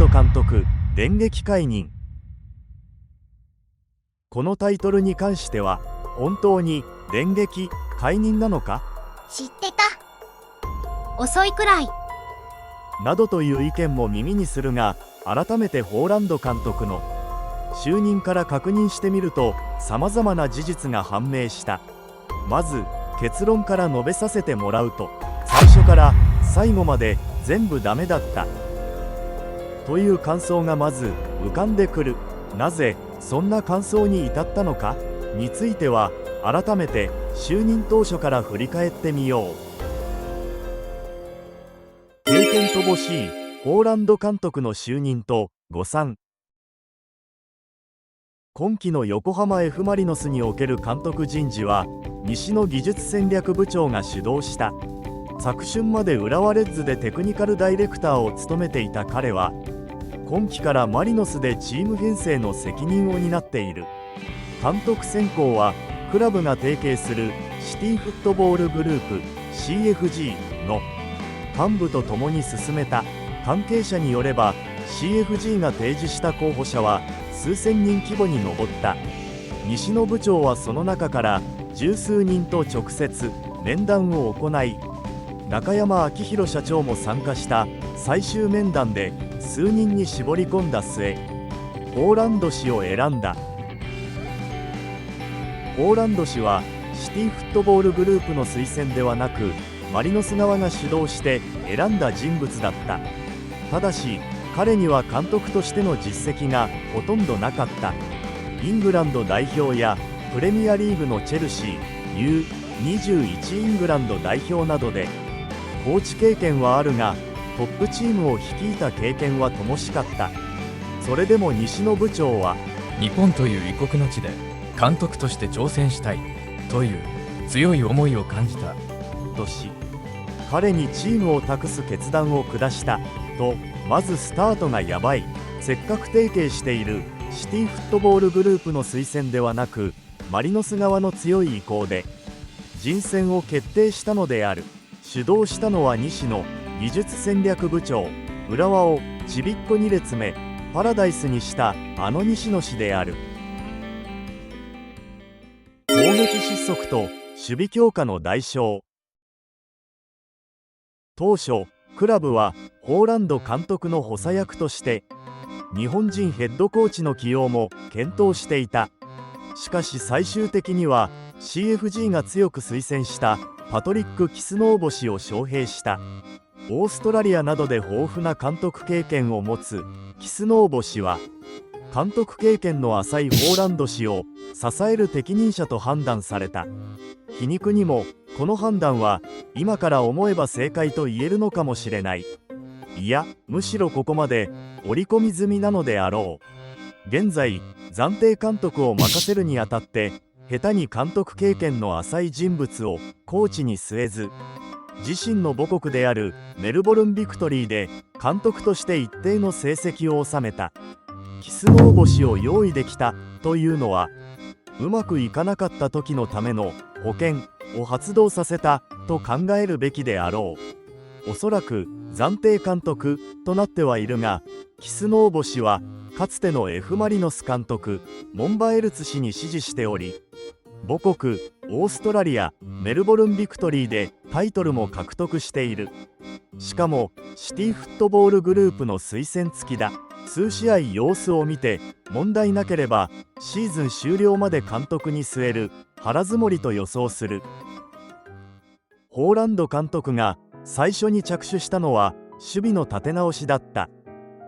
ド監督電撃解任。このタイトルに関しては本当に電撃解任なのか、知ってた、遅いくらいなどという意見も耳にするが、改めてホーランド監督の就任から確認してみるとさまざまな事実が判明した。まず結論から述べさせてもらうと、最初から最後まで全部ダメだったという感想がまず浮かんでくる。なぜそんな感想に至ったのかについては改めて就任当初から振り返ってみよう。経験乏しいホーランド監督の就任と誤算。今季の横浜 F ・マリノスにおける監督人事は西野技術戦略部長が主導した。昨春まで浦和レッズでテクニカルダイレクターを務めていた彼は今季からマリノスでチーム編成の責任を担っている。監督選考はクラブが提携するシティフットボールグループ CFG の幹部と共に進めた。関係者によれば CFG が提示した候補者は数千人規模に上った。西野部長はその中から十数人と直接面談を行い、中山明宏社長も参加した最終面談で数人に絞り込んだ末、ホーランド氏を選んだ。ホーランド氏はシティフットボールグループの推薦ではなくマリノス側が主導して選んだ人物だった。ただし彼には監督としての実績がほとんどなかった。イングランド代表やプレミアリーグのチェルシー U21 イングランド代表などでコーチ経験はあるがトップチームを率いた経験は乏しかった。それでも西野部長は日本という異国の地で監督として挑戦したいという強い思いを感じたとし、彼にチームを託す決断を下したと。まずスタートがやばい。せっかく提携しているシティフットボールグループの推薦ではなくマリノス側の強い意向で人選を決定したのである。主導したのは西野技術戦略部長。浦和をちびっこ2列目パラダイスにしたあの西野氏である。攻撃失速と守備強化の代償。当初クラブはホーランド監督の補佐役として日本人ヘッドコーチの起用も検討していた。しかし最終的には CFG が強く推薦したパトリック・キスノーボ氏を招聘した。オーストラリアなどで豊富な監督経験を持つキスノーボ氏は監督経験の浅いホーランド氏を支える適任者と判断された。皮肉にもこの判断は今から思えば正解と言えるのかもしれない。いや、むしろここまで織り込み済みなのであろう。現在暫定監督を任せるにあたって下手に監督経験の浅い人物をコーチに据えず、自身の母国であるメルボルン・ビクトリーで監督として一定の成績を収めたキスノーボ氏を用意できたというのは、うまくいかなかった時のための保険を発動させたと考えるべきであろう。おそらく暫定監督となってはいるが、キスノーボ氏はかつての F ・マリノス監督モンバエルツ氏に師事しており、母国オーストラリアメルボルン・ビクトリーでタイトルも獲得している。しかもシティフットボールグループの推薦付きだ。数試合様子を見て問題なければシーズン終了まで監督に据える腹積もりと予想する。ホーランド監督が最初に着手したのは守備の立て直しだった。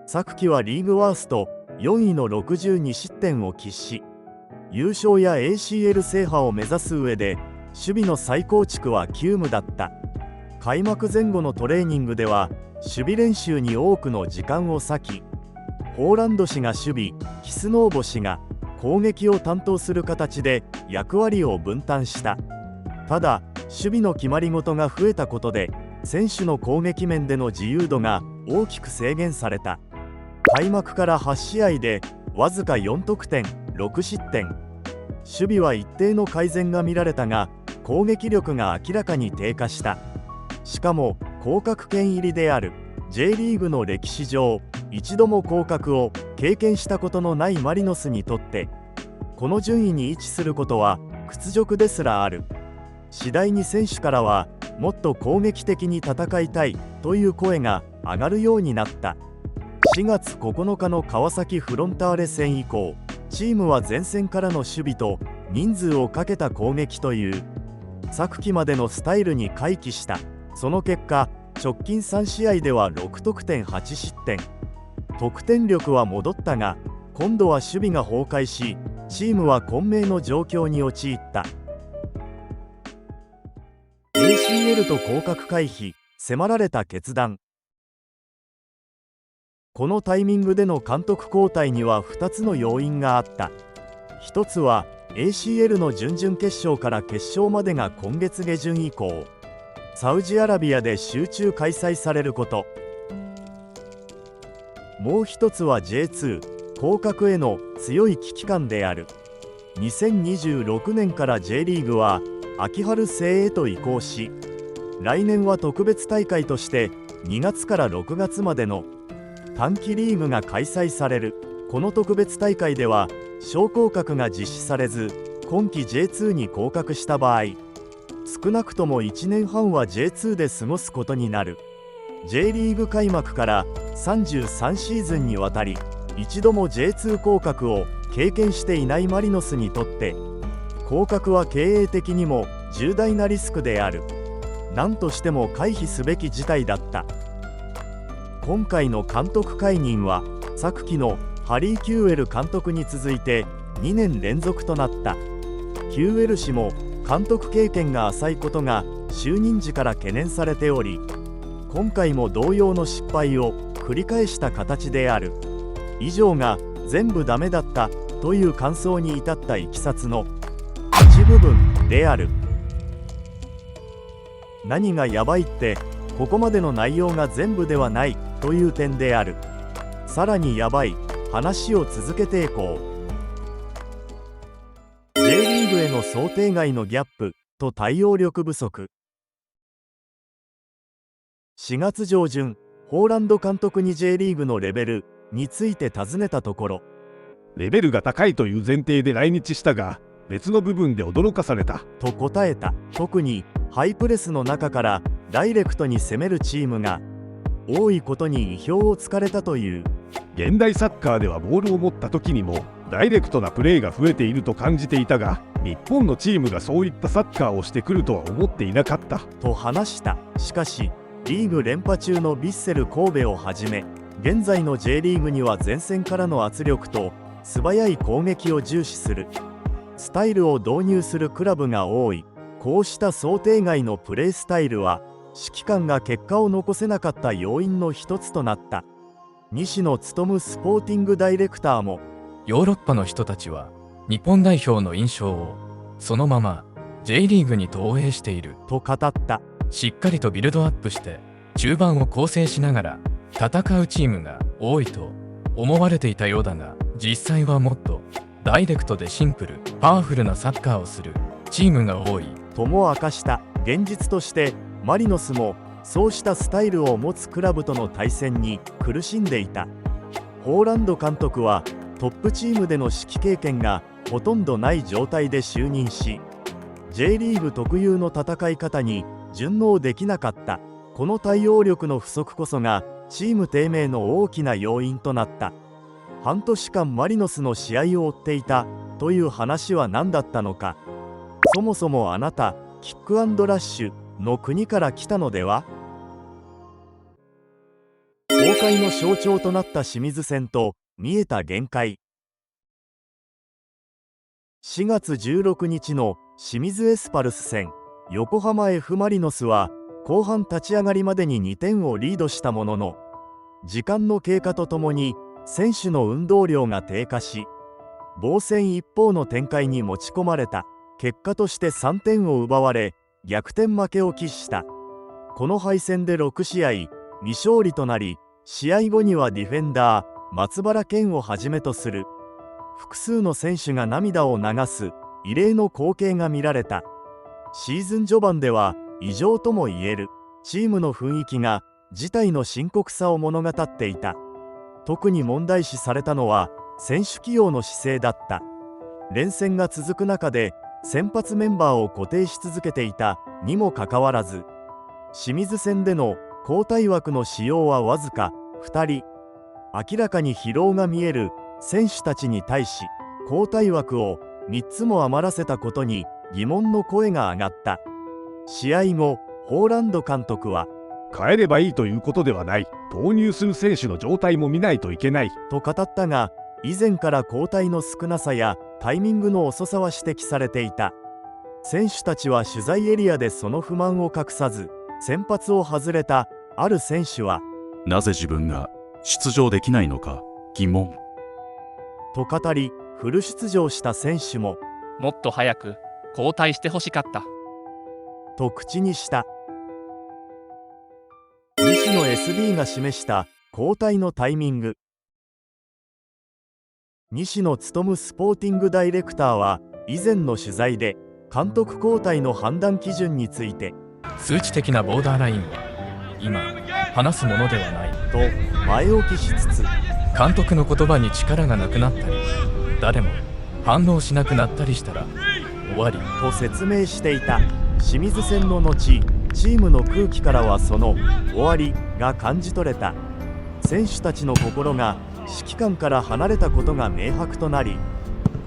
昨季はリーグワースト4位の62失点を喫し、優勝や ACL 制覇を目指す上で守備の再構築は急務だった。開幕前後のトレーニングでは守備練習に多くの時間を割き、ホーランド氏が守備、キスノーボ氏が攻撃を担当する形で役割を分担した。ただ守備の決まり事が増えたことで選手の攻撃面での自由度が大きく制限された。開幕から8試合でわずか4得点6失点。守備は一定の改善が見られたが攻撃力が明らかに低下した。しかも降格圏入りである。J リーグの歴史上一度も降格を経験したことのないマリノスにとって、この順位に位置することは屈辱ですらある。次第に選手からはもっと攻撃的に戦いたいという声が上がるようになった。4月9日の川崎フロンターレ戦以降、チームは前線からの守備と人数をかけた攻撃という昨季までのスタイルに回帰した。その結果、直近3試合では6得点8失点。得点力は戻ったが、今度は守備が崩壊し、チームは混迷の状況に陥った。 ACL と降格回避、迫られた決断。このタイミングでの監督交代には2つの要因があった。1つは ACL の準々決勝から決勝までが今月下旬以降、サウジアラビアで集中開催されること。もう一つは J2 降格への強い危機感である。2026年から J リーグは秋春制へと移行し、来年は特別大会として2月から6月までの短期リーグが開催される。この特別大会では昇降格が実施されず、今季 J2 に降格した場合、少なくとも1年半は J2 で過ごすことになる。 J リーグ開幕から33シーズンにわたり一度も J2 降格を経験していないマリノスにとって、降格は経営的にも重大なリスクである。何としても回避すべき事態だった。今回の監督解任は昨季のハリー・キューエル監督に続いて2年連続となった。キューエル氏も監督経験が浅いことが就任時から懸念されており、今回も同様の失敗を繰り返した形である。以上が全部ダメだったという感想に至ったいきさつの一部分である。何がやばいって、ここまでの内容が全部ではないという点である。さらにやばい話を続けていこう。 J リーグへの想定外のギャップと対応力不足。4月上旬、ホーランド監督に J リーグのレベルについて尋ねたところ、レベルが高いという前提で来日したが、別の部分で驚かされたと答えた。特にハイプレスの中からダイレクトに攻めるチームが多いことに意表をつかれたという。現代サッカーではボールを持った時にもダイレクトなプレーが増えていると感じていたが、日本のチームがそういったサッカーをしてくるとは思っていなかったと話した。しかしリーグ連覇中のヴィッセル神戸をはじめ、現在の J リーグには前線からの圧力と素早い攻撃を重視するスタイルを導入するクラブが多い。こうした想定外のプレースタイルは指揮官が結果を残せなかった要因の一つとなった。西野勉スポーティングダイレクターも、ヨーロッパの人たちは日本代表の印象をそのまま J リーグに投影していると語った。しっかりとビルドアップして中盤を構成しながら戦うチームが多いと思われていたようだが、実際はもっとダイレクトでシンプルパワフルなサッカーをするチームが多いとも明かした。現実としてマリノスもそうしたスタイルを持つクラブとの対戦に苦しんでいた。ホーランド監督はトップチームでの指揮経験がほとんどない状態で就任し、 J リーグ特有の戦い方に順応できなかった。この対応力の不足こそがチーム低迷の大きな要因となった。半年間マリノスの試合を追っていたという話は何だったのか。そもそもあなたキック&ラッシュの国から来たのでは。崩壊の象徴となった清水戦と見えた限界。4月16日の清水エスパルス戦、横浜 F マリノスは後半立ち上がりまでに2点をリードしたものの、時間の経過とともに選手の運動量が低下し、防戦一方の展開に持ち込まれた。結果として3点を奪われ逆転負けを喫した。この敗戦で6試合未勝利となり、試合後にはディフェンダー松原健をはじめとする複数の選手が涙を流す異例の光景が見られた。シーズン序盤では異常ともいえるチームの雰囲気が事態の深刻さを物語っていた。特に問題視されたのは選手起用の姿勢だった。連戦が続く中で先発メンバーを固定し続けていたにもかかわらず、清水戦での交代枠の使用はわずか2人。明らかに疲労が見える選手たちに対し交代枠を3つも余らせたことに疑問の声が上がった。試合後、ホーランド監督は変えればいいということではない。投入する選手の状態も見ないといけないと語ったが、以前から交代の少なさやタイミングの遅さは指摘されていた。選手たちは取材エリアでその不満を隠さず、先発を外れたある選手はなぜ自分が出場できないのか疑問と語り、フル出場した選手ももっと早く交代してほしかったと口にした。西野 SB が示した交代のタイミング。西野勉スポーティングダイレクターは以前の取材で監督交代の判断基準について数値的なボーダーラインは今話すものではないと前置きしつつ、監督の言葉に力がなくなったり誰も反応しなくなったりしたら終わりと説明していた。清水戦の後、チームの空気からはその終わりが感じ取れた。選手たちの心が指揮官から離れたことが明白となり、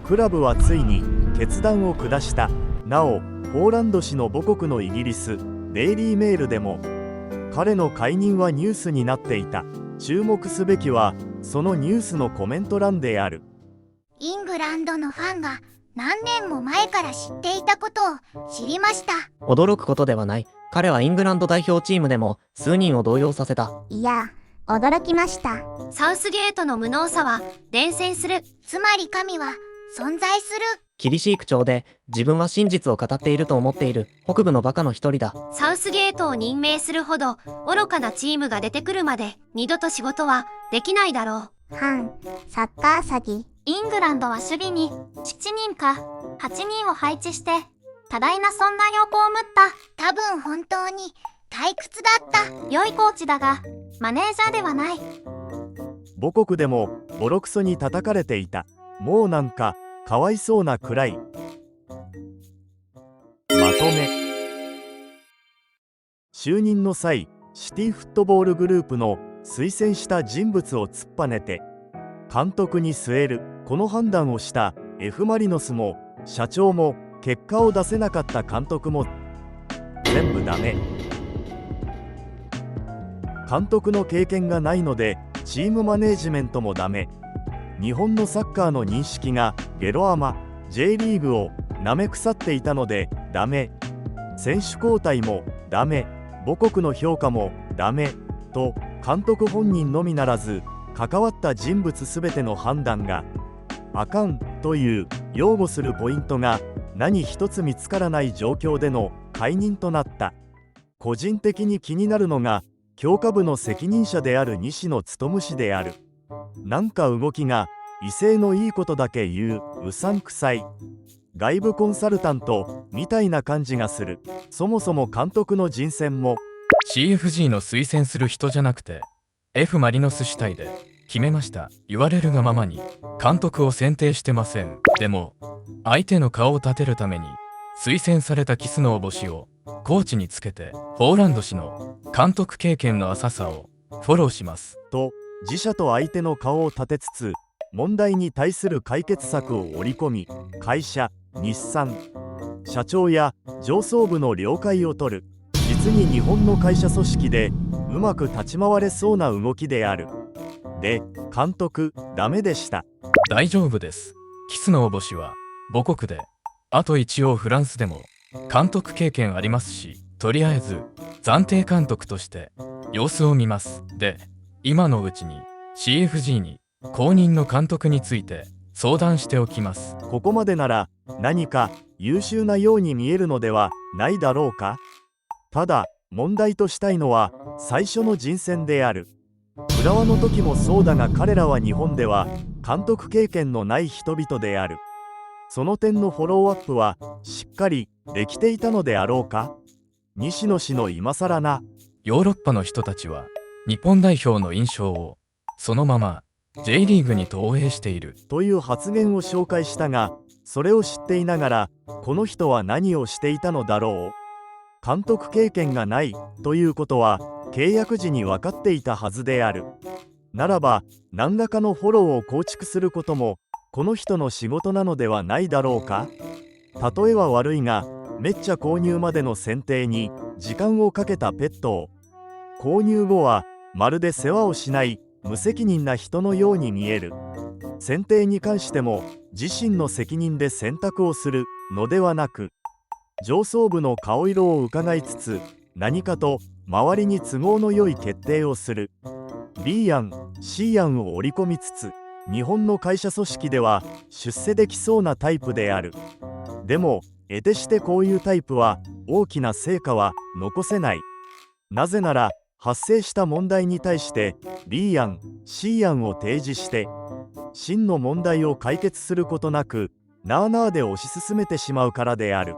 クラブはついに決断を下した。なお、ポーランド氏の母国のイギリスデイリーメールでも彼の解任はニュースになっていた。注目すべきはそのニュースのコメント欄である。イングランドのファンが何年も前から知っていたことを知りました。驚くことではない。彼はイングランド代表チームでも数人を動揺させた。いや、驚きました。サウスゲートの無能さは伝染する。つまり神は存在する。厳しい口調で自分は真実を語っていると思っている北部のバカの一人だ。サウスゲートを任命するほど愚かなチームが出てくるまで二度と仕事はできないだろう。サッカー詐欺。イングランドは守備に7人か8人を配置して多大な損害を被った。多分本当に退屈だった。良いコーチだがマネージャーではない。母国でもボロクソに叩かれていた。もうなんかかわいそうなくらい。まとめ。就任の際、シティフットボールグループの推薦した人物を突っぱねて監督に据える、この判断をした F マリノスも社長も結果を出せなかった監督も全部ダメ。監督の経験がないのでチームマネージメントもダメ。日本のサッカーの認識がゲロアマ J リーグを舐め腐っていたのでダメ。選手交代もダメ。母国の評価もダメと監督本人のみならず関わった人物すべての判断があかんという擁護するポイントが何一つ見つからない状況での解任となった。個人的に気になるのが強化部の責任者である西野勉氏である。なんか動きが威勢のいいことだけ言ううさんくさい外部コンサルタントみたいな感じがする。そもそも監督の人選も CFG の推薦する人じゃなくて F マリノス主体で決めました。言われるがままに監督を選定してません。でも相手の顔を立てるために推薦されたキスの応募氏をコーチにつけてポーランド氏の監督経験の浅さをフォローしますと自社と相手の顔を立てつつ問題に対する解決策を織り込み、会社、日産、社長や上層部の了解を取る。実に日本の会社組織でうまく立ち回れそうな動きである。で、監督ダメでした。大丈夫です。キスの応募氏は母国で、あと一応フランスでも監督経験ありますし、とりあえず暫定監督として様子を見ます。で、今のうちに CFG に後任の監督について相談しておきます。ここまでなら何か優秀なように見えるのではないだろうか。ただ問題としたいのは最初の人選である。浦和の時もそうだが彼らは日本では監督経験のない人々である。その点のフォローアップはしっかりできていたのであろうか。西野氏の今更な。ヨーロッパの人たちは日本代表の印象をそのまま J リーグに投影している。という発言を紹介したが、それを知っていながらこの人は何をしていたのだろう。監督経験がないということは契約時に分かっていたはずである。ならば何らかのフォローを構築することもこの人の仕事なのではないだろうか。例えは悪いがめっちゃ購入までの選定に時間をかけたペットを購入後はまるで世話をしない無責任な人のように見える。選定に関しても自身の責任で選択をするのではなく、上層部の顔色を伺いつつ何かと周りに都合の良い決定をする。 B 案 C 案を織り込みつつ日本の会社組織では出世できそうなタイプである。でも得てしてこういうタイプは大きな成果は残せない。なぜなら発生した問題に対して B 案 C 案を提示して真の問題を解決することなくなあなあで推し進めてしまうからである。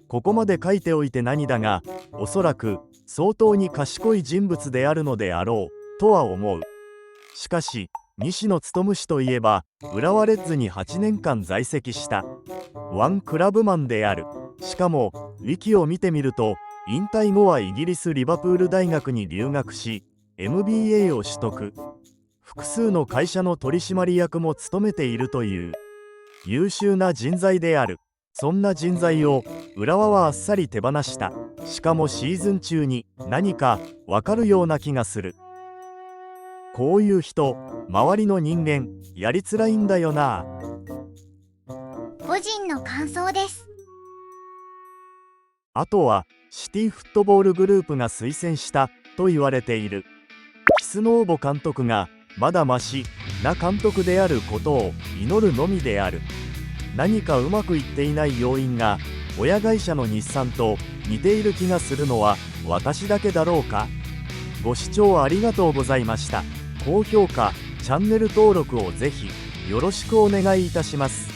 ここまで書いておいて何だが、おそらく相当に賢い人物であるのであろうとは思う。しかし西野勉氏といえば浦和レッズに8年間在籍したワンクラブマンである。しかもウィキを見てみると引退後はイギリスリバプール大学に留学し MBA を取得、複数の会社の取締役も務めているという優秀な人材である。そんな人材を浦和はあっさり手放した。しかもシーズン中に何かわかるような気がする。こういう人、周りの人間やりづらいんだよな。個人の感想です。あとはシティフットボールグループが推薦したと言われているキスノーボ監督がまだマシな監督であることを祈るのみである。何かうまくいっていない要因が親会社の日産と似ている気がするのは私だけだろうか。ご視聴ありがとうございました。高評価、チャンネル登録をぜひよろしくお願いいたします。